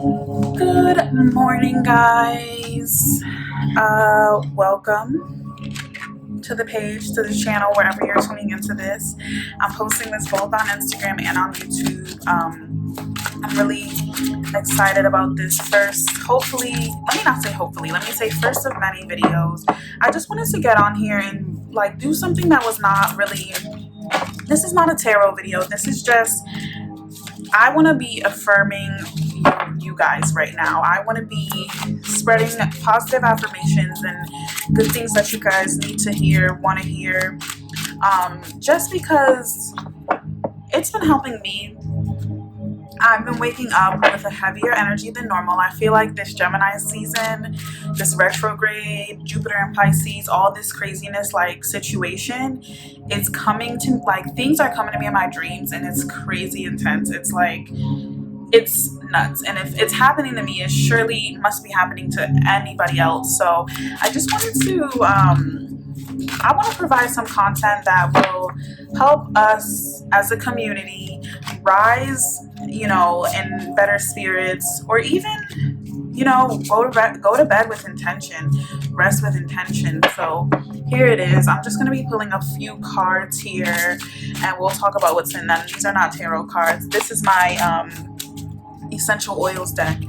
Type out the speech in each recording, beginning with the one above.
Good morning, guys. Welcome to the page, to the channel, wherever you're tuning into this. I'm posting this both on Instagram and on YouTube. I'm really excited about this first, hopefully, let me not say hopefully, let me say first of many videos. I just wanted to get on here and like do something that was not really, this is not a tarot video. This is just, I want to be affirming you guys right now. I want to be spreading positive affirmations and good things that you guys need to hear, want to hear, just because it's been helping me. I've been waking up with a heavier energy than normal. I feel like this Gemini season, this retrograde, Jupiter and Pisces, all this craziness like situation is coming to, like, things are coming to me in my dreams and it's crazy intense. It's like, it's nuts. And if it's happening to me, it surely must be happening to anybody else. So I just wanted to, I want to provide some content that will help us as a community rise, in better spirits, or even, go to bed with intention, rest with intention. So here it is. I'm just going to be pulling a few cards here and we'll talk about what's in them. These are not tarot cards. This is my essential oils deck.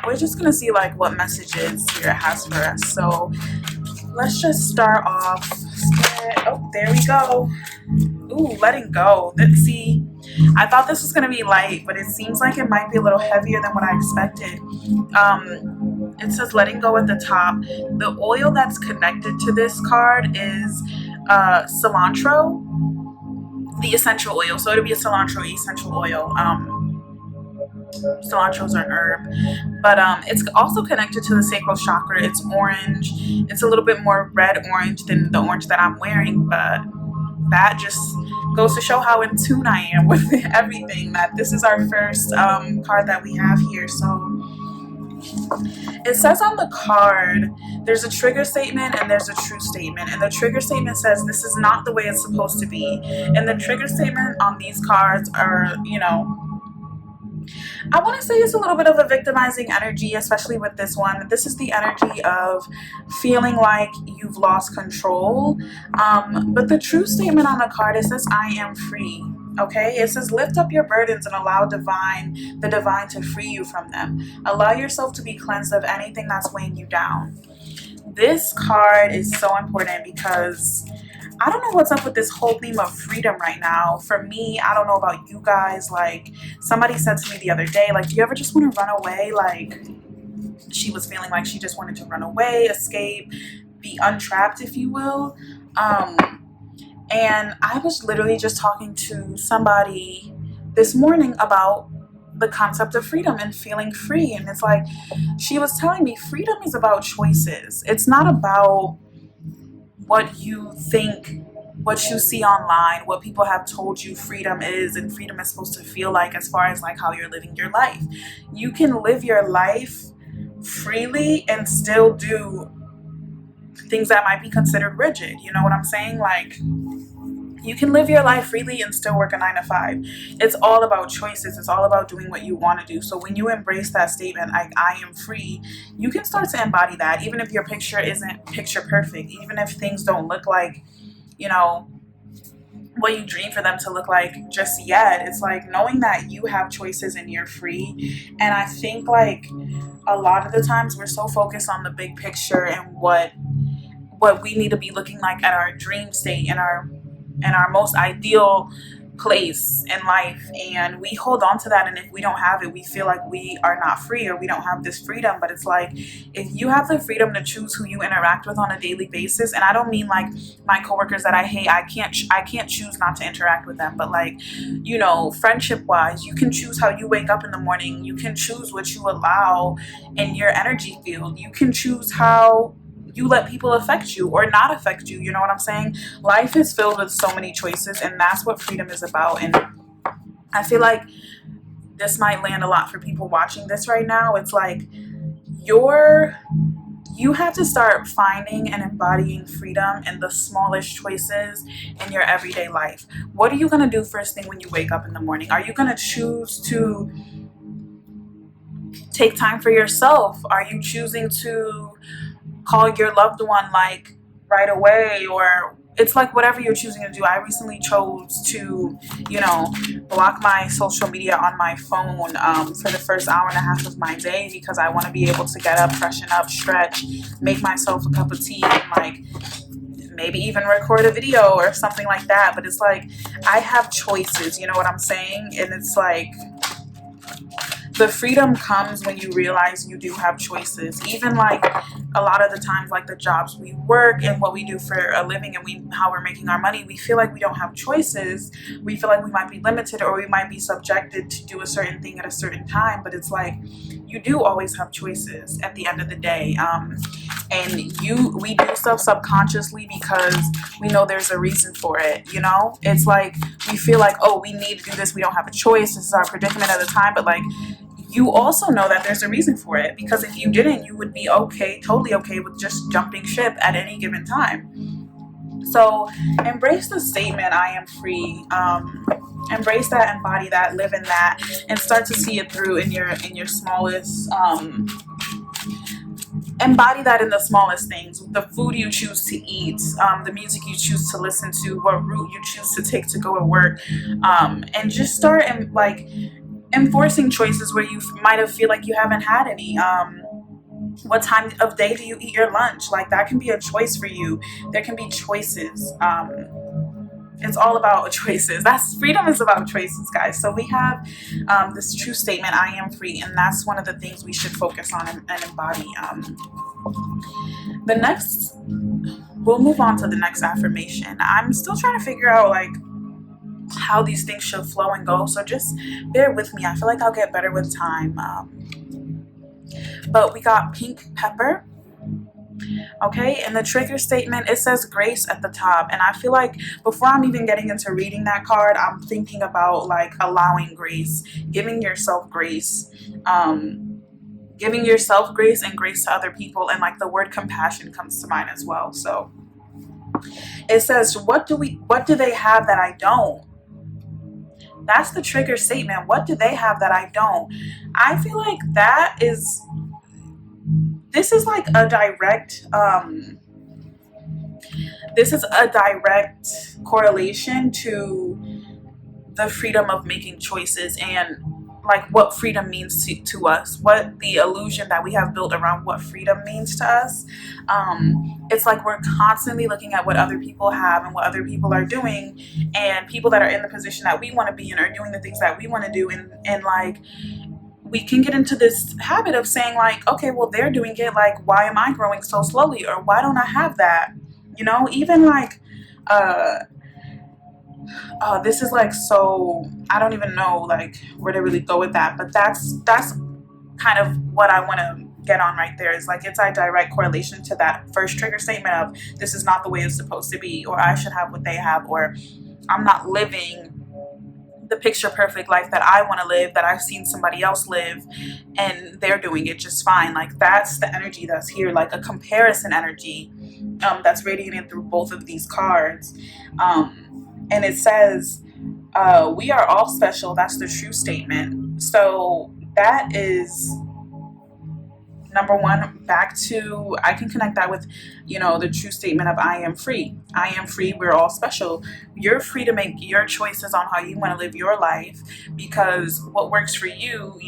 We're just going to see like what messages here it has for us. So let's just start off. Oh, there we go. Ooh, letting go. Let's see. I thought this was going to be light, but it seems like it might be a little heavier than what I expected. It says letting go at the top. The oil that's connected to this card is cilantro, the essential oil. So it'll be a cilantro essential oil. Cilantro's an herb, but it's also connected to the sacral chakra. It's orange. It's a little bit more red orange than the orange that I'm wearing, but that just goes to show how in tune I am with everything, that this is our first card that we have here. So it says on the card, there's a trigger statement and there's a true statement. And the trigger statement says this is not the way it's supposed to be. And the trigger statement on these cards are, I want to say it's a little bit of a victimizing energy, especially with this one. This is the energy of feeling like you've lost control. But the true statement on the card, it says, I am free. Okay, it says lift up your burdens and allow the divine to free you from them. Allow yourself to be cleansed of anything that's weighing you down. This card is so important because I don't know what's up with this whole theme of freedom right now. For me, I don't know about you guys. Like, somebody said to me the other day, like, do you ever just want to run away? Like, she was feeling like she just wanted to run away, escape, be untrapped, if you will. And I was literally just talking to somebody this morning about the concept of freedom and feeling free. And it's like, she was telling me freedom is about choices. It's not about what you think, what you see online, what people have told you freedom is and freedom is supposed to feel like, as far as like how you're living your life. You can live your life freely and still do things that might be considered rigid. You know what I'm saying? Like, you can live your life freely and still work a 9-to-5. It's all about choices. It's all about doing what you want to do. So when you embrace that statement, like, I am free, you can start to embody that. Even if your picture isn't picture perfect, even if things don't look like, what you dream for them to look like just yet, it's like knowing that you have choices and you're free. And I think like a lot of the times we're so focused on the big picture and what we need to be looking like at our dream state and our most ideal place in life, and we hold on to that, and if we don't have it, we feel like we are not free or we don't have this freedom. But it's like, if you have the freedom to choose who you interact with on a daily basis, and I don't mean like my coworkers that I hate, I can't choose not to interact with them, but like, friendship wise, you can choose how you wake up in the morning. You can choose what you allow in your energy field. You can choose how you let people affect you or not affect you. You know what I'm saying? Life is filled with so many choices, and that's what freedom is about. And I feel like this might land a lot for people watching this right now. It's like you have to start finding and embodying freedom in the smallest choices in your everyday life. What are you going to do first thing when you wake up in the morning? Are you going to choose to take time for yourself? Are you choosing to call your loved one like right away, or it's like whatever you're choosing to do. I recently chose to, block my social media on my phone for the first hour and a half of my day, because I want to be able to get up, freshen up, stretch, make myself a cup of tea, and like maybe even record a video or something like that. But it's like I have choices, you know what I'm saying? And it's like the freedom comes when you realize you do have choices. Even like a lot of the times, like the jobs we work and what we do for a living, and how we're making our money, we feel like we don't have choices. We feel like we might be limited, or we might be subjected to do a certain thing at a certain time. But it's like you do always have choices at the end of the day. And we do stuff subconsciously because we know there's a reason for it. It's like we feel like, oh, we need to do this, we don't have a choice, this is our predicament at the time. But like, you also know that there's a reason for it, because if you didn't, you would be okay, totally okay with just jumping ship at any given time. So embrace the statement, I am free. Embrace that, embody that, live in that, and start to see it through in your smallest embody that in the smallest things. The food you choose to eat, the music you choose to listen to, what route you choose to take to go to work, and just start enforcing choices where you might have feel like you haven't had any. What time of day do you eat your lunch? Like that can be a choice for you. There can be choices. It's all about choices. Freedom is about choices, guys. So we have this true statement, I am free, and that's one of the things we should focus on and embody. We'll move on to the next affirmation. I'm still trying to figure out like how these things should flow and go, so just bear with me. I feel like I'll get better with time. But we got pink pepper. Okay, and the trigger statement, it says grace at the top, and I feel like before I'm even getting into reading that card, I'm thinking about like allowing grace, giving yourself grace, giving yourself grace and grace to other people, and like the word compassion comes to mind as well. So it says, what do they have that I don't? That's the trigger statement. What do they have that I don't? I feel like this is like a direct correlation to the freedom of making choices, and like what freedom means to us, what the illusion that we have built around what freedom means to us. It's like we're constantly looking at what other people have and what other people are doing, and people that are in the position that we want to be in are doing the things that we want to do, and like we can get into this habit of saying like, okay, well, they're doing it, like why am I growing so slowly, or why don't I have that? Even like this is like, so I don't even know like where to really go with that, but that's kind of what I want to get on right there. Is like it's a direct correlation to that first trigger statement of this is not the way it's supposed to be, or I should have what they have, or I'm not living the picture perfect life that I want to live, that I've seen somebody else live and they're doing it just fine. Like that's the energy that's here, like a comparison energy that's radiating through both of these cards. And it says we are all special. That's the true statement. So that is number one. Back to, I can connect that with the true statement of I am free. I am free. We're all special. You're free to make your choices on how you want to live your life, because what works for you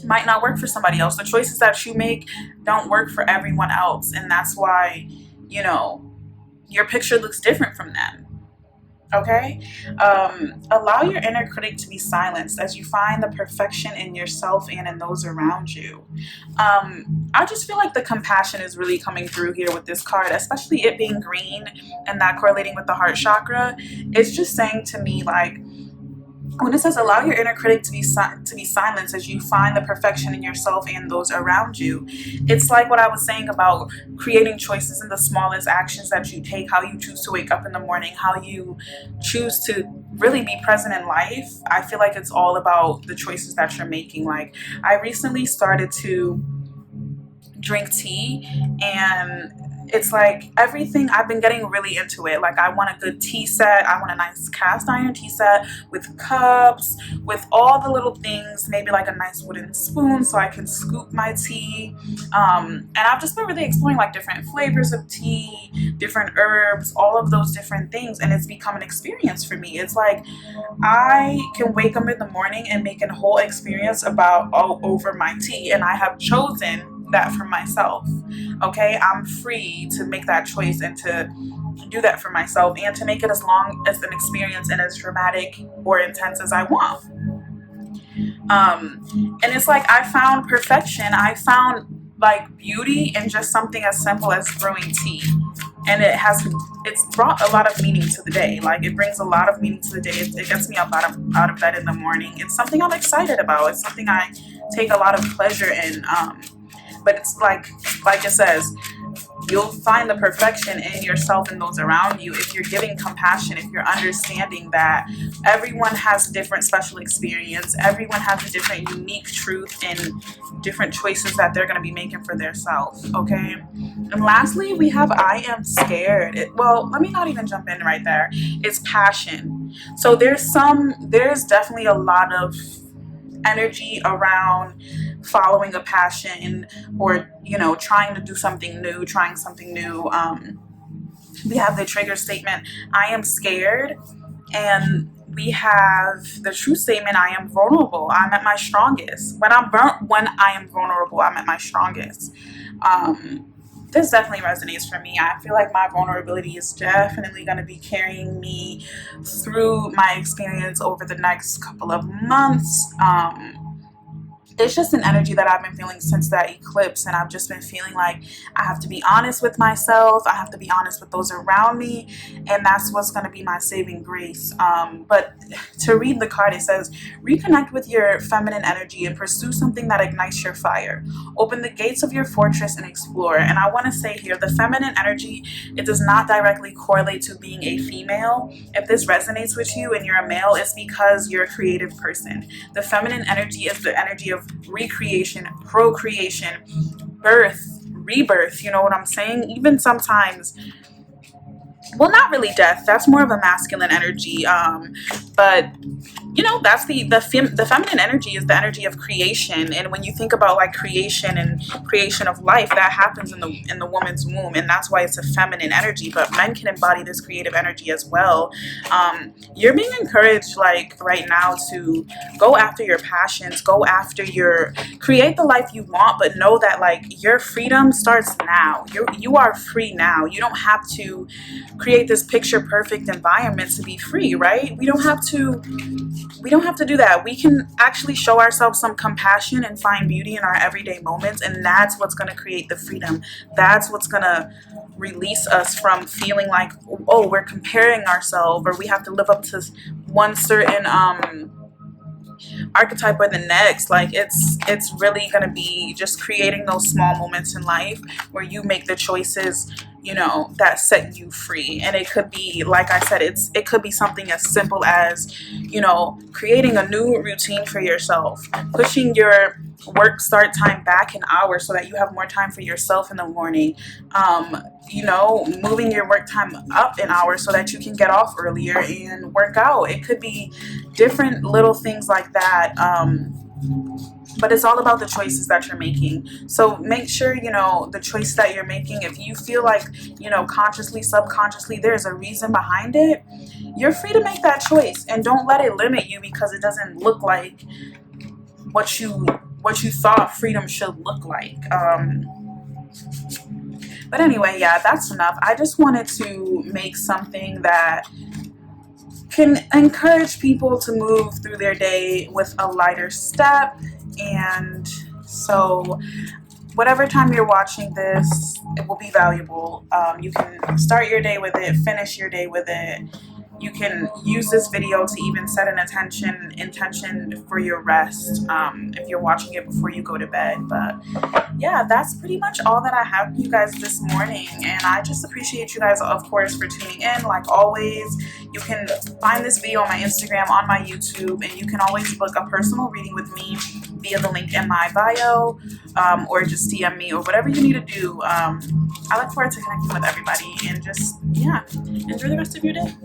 might not work for somebody else. The choices that you make don't work for everyone else, and that's why your picture looks different from them. Okay, allow your inner critic to be silenced as you find the perfection in yourself and in those around you. I just feel like the compassion is really coming through here with this card, especially it being green and that correlating with the heart chakra. It's just saying to me, like, when it says allow your inner critic to be silenced as you find the perfection in yourself and those around you, it's like what I was saying about creating choices in the smallest actions that you take, how you choose to wake up in the morning, how you choose to really be present in life. I feel like it's all about the choices that you're making. Like, I recently started to drink tea, and it's like everything, I've been getting really into it. Like I want a good tea set. I want a nice cast iron tea set with cups, with all the little things, maybe like a nice wooden spoon so I can scoop my tea. And I've just been really exploring like different flavors of tea, different herbs, all of those different things. And it's become an experience for me. It's like I can wake up in the morning and make a whole experience about all over my tea. And I have chosen that for myself. Okay, I'm free to make that choice and to do that for myself and to make it as long as an experience and as dramatic or intense as I want. And it's like I found perfection. I found like beauty in just something as simple as brewing tea. And it's brought a lot of meaning to the day. Like it brings a lot of meaning to the day. It gets me up out of bed in the morning. It's something I'm excited about. It's something I take a lot of pleasure in. But it's like it says, you'll find the perfection in yourself and those around you if you're giving compassion, if you're understanding that everyone has a different special experience, everyone has a different unique truth and different choices that they're going to be making for themselves. Okay. And lastly, we have I am scared. Well, let me not even jump in right there. It's passion. So there's definitely a lot of energy around following a passion, or trying to do something new, we have the trigger statement, I am scared, and we have the true statement, I am vulnerable, I'm at my strongest. When I am vulnerable, I'm at my strongest. This definitely resonates for me. I feel like my vulnerability is definitely going to be carrying me through my experience over the next couple of months. It's just an energy that I've been feeling since that eclipse, and I've just been feeling like I have to be honest with myself, I have to be honest with those around me, and that's what's going to be my saving grace. But to read the card, it says, reconnect with your feminine energy and pursue something that ignites your fire. Open the gates of your fortress and explore. And I want to say here, the feminine energy, it does not directly correlate to being a female. If this resonates with you and you're a male, it's because you're a creative person. The feminine energy is the energy of recreation, procreation, birth, rebirth. You know what I'm saying? Even sometimes, well, not really death. That's more of a masculine energy. But that's the feminine energy is the energy of creation. And when you think about like creation and creation of life, that happens in the woman's womb, and that's why it's a feminine energy. But men can embody this creative energy as well. You're being encouraged like right now to go after your passions, create the life you want, but know that like your freedom starts now. You are free now. You don't have to create this picture perfect environment to be free, right? We don't have to do that. We can actually show ourselves some compassion and find beauty in our everyday moments, and that's what's going to create the freedom. That's what's going to release us from feeling like, oh, we're comparing ourselves, or we have to live up to one certain archetype or the next. Like it's really going to be just creating those small moments in life where you make the choices that set you free. And it could be, like I said, it could be something as simple as creating a new routine for yourself, pushing your work start time back an hour so that you have more time for yourself in the morning, moving your work time up an hour so that you can get off earlier and work out. It could be different little things like that. But it's all about the choices that you're making. So make sure, the choice that you're making, if you feel like, consciously, subconsciously, there's a reason behind it, you're free to make that choice. And don't let it limit you because it doesn't look like what you thought freedom should look like. But anyway, yeah, that's enough. I just wanted to make something that can encourage people to move through their day with a lighter step. And so whatever time you're watching this, it will be valuable. You can start your day with it, finish your day with it. You can use this video to even set an intention for your rest, if you're watching it before you go to bed. But yeah, that's pretty much all that I have for you guys this morning. And I just appreciate you guys, of course, for tuning in. Like always, You can find this video on my Instagram, on my YouTube, and you can always book a personal reading with me via the link in my bio, or just DM me, or whatever you need to do. I look forward to connecting with everybody, and just, yeah, enjoy the rest of your day.